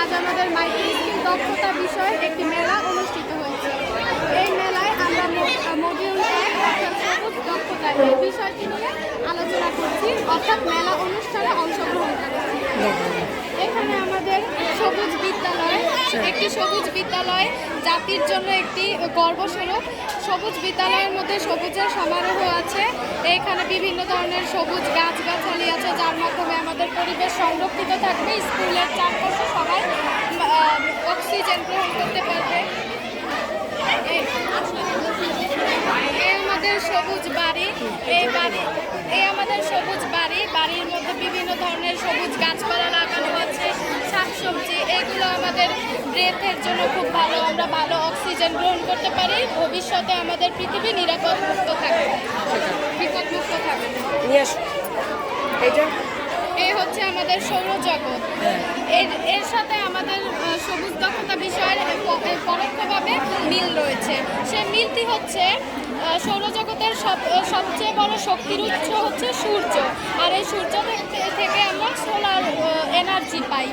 আজ আমাদের micro skill দক্ষতা বিষয়ের একটি মেলা অনুষ্ঠিত হয়েছে। এই মেলায় আমরা মডিউল 1 অর্থাৎ সবুজ দক্ষতা এই বিষয়টি নিয়ে আলোচনা করছি, অর্থাৎ মেলা অনুষ্ঠানে অংশগ্রহণ করেছি। এখানে আমাদের সবুজ বিদ্যালয়, একটি সবুজ বিদ্যালয় জাতির জন্য একটি গর্বস্বরূপ। সবুজ বিদ্যালয়ের মধ্যে সবুজের সমারোহ আছে। এখানে বিভিন্ন ধরনের সবুজ গাছগাছালি আছে, যার মাধ্যমে আমাদের পরিবেশ সংরক্ষিত থাকবে। স্কুলের চারপাশে সবাই অক্সিজেন গ্রহণ করতে পারবে। আমাদের সবুজ বাড়ি, এই আমাদের সবুজ বাড়ির মধ্যে বিভিন্ন ধরনের সবুজ গাছপালা লাগানো আছে, শাকসবজি, এগুলো আমাদের ব্রেথের জন্য খুব ভালো। আমরা ভালো অক্সিজেন গ্রহণ করতে পারি। ভবিষ্যতে আমাদের পৃথিবী নিরাপদ মুক্ত থাকবে, বিপদমুক্ত থাকবে। এই হচ্ছে আমাদের সৌরজগৎ। এর সাথে আমাদের সবুজ দক্ষতা বিষয়ের পরোক্ষভাবে মিল রয়েছে। সে মিলটি হচ্ছে সৌরজগতের সবচেয়ে বড় শক্তির উৎস হচ্ছে সূর্য, আর এই সূর্য থেকে আমরা সোলার এনার্জি পাই।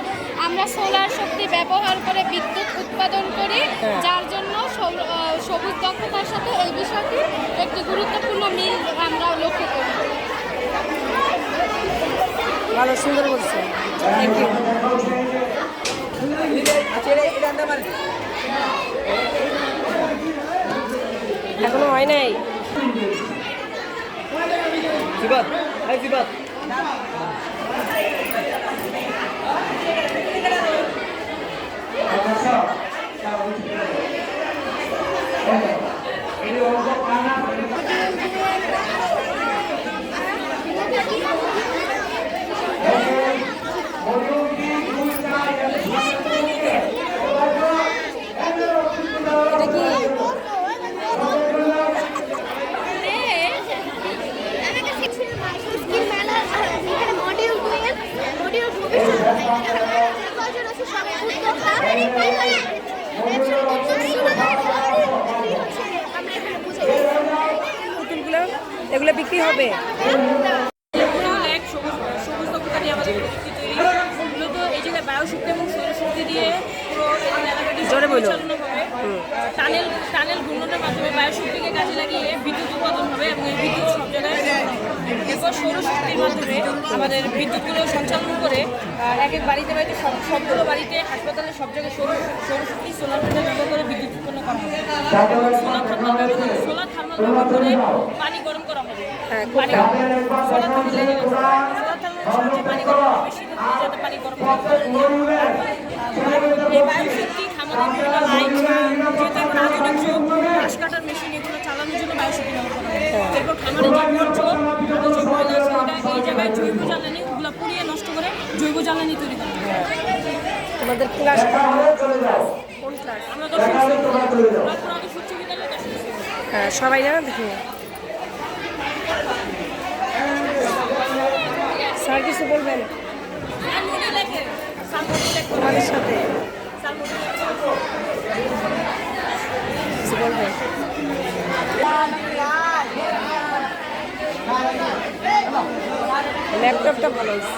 আমরা সোলার শক্তি ব্যবহার করে বিদ্যুৎ উৎপাদন করি, যার জন্য সবুজ দক্ষতার সাথে এই বিষয়টি একটি গুরুত্বপূর্ণ মিল আমরা লক্ষ্য করি। ভালো, সুন্দর বলছে। Thank you. এখনো হয় নাই। এগুলো বিক্রি হবে। সবুজ দক্ষতা নিয়ে আমাদের মূলত এই জায়গায় বায়োশক্তি এবং সৌরশক্তি দিয়ে পুরো এলাকাটি পরিচালনা হবে। টানেল ঘূর্ণনের মাধ্যমে বায়োশক্তিকে কাজে লাগিয়ে বিদ্যুৎ উৎপাদন হবে এবং এই বিদ্যুৎ সব জায়গায় এরপর সৌরশক্তির মাধ্যমে আমাদের বিদ্যুৎগুলো সঞ্চালন করে এক এক বাড়িতে সবগুলো বাড়িতে, হাসপাতালে সব জায়গায় সৌরশক্তি সোলার প্যানেল ব্যবহার করে বিদ্যুৎ উৎপন্ন করা হবে। সোলার থার্মাল ব্যবহার করে পানি গরম করা হবে। সোলার থার্মাল পানি গরম হবে, যাতে পানি গরম এই বায়োশক্তি আমাদের বিভিন্ন লাইট, যেহেতু এখন আধুনিক যুগ, ঘাস কাটার মেশিন, এগুলো চালানোর জন্য বায়োশক্তি ব্যবহার করা হবে। এরপর খামারে যে বর্জ্য, যে ময়লা আছে, ওটা এই জায়গায় জৈব জ্বালানি, ওগুলো পুড়িয়ে নষ্ট করে জৈব জ্বালানি তৈরি করা হবে। তোমাদের ক্লাস কোন ক্লাস? আমরা 10ম উচ্চ বিদ্যালয়ে 10ম। হ্যাঁ, সবাই না দেখি। স্যার কিছু বলবেন তোমাদের সাথে? কিছু বলবেন? ল্যাপটপটা ভালো হয়েছে।